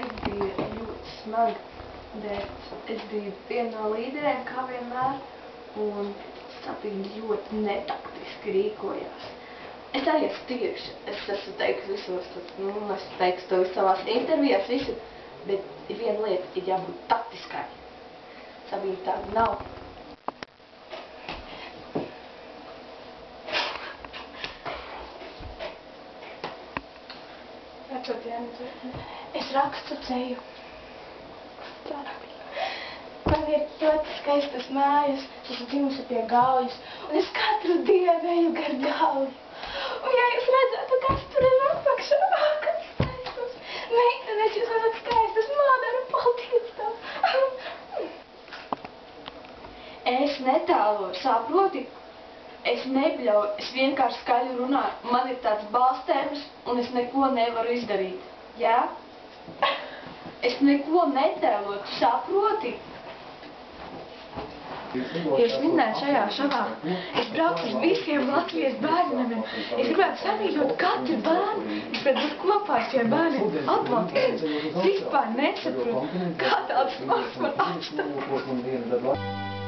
diena bija ļoti smaga, bet es biju viena no līderiem, kā vienmēr, un Sabīna ļoti netaktiski rīkojās. Es arī esmu tieši, es esmu teikusi visos, esmu teikusi to savās intervijās, visu, bet ir viena lieta, ir jābūt taktiskai. Sabīna tāda nav. Es rakstu ceļu. Man ir ļoti skaistas mājas, es esmu dzimusi pie Gaujas, un es katru dienu eju gar Gauju. Un ja jūs redzētu, kas tur ir apakšā, kas skaistas meitenes, jūs esat skaistas, Madara, paldies tev. Es netālo, saproti? Es nebļauju, es vienkārši skaļi runāju. Man ir tāds balstēmas, un es neko nevaru izdarīt. Jā? Es neko netēloju, tu saproti? Jūs minējāt šajā šovā, es braucu uz visiem Latvijas bērniem. Es gribētu samīļot katru bērnu, es gribētu būt kopā ar šiem bērniem, atbalstīt. Es vispār nesaprotu, kā tāds māks var atstāt.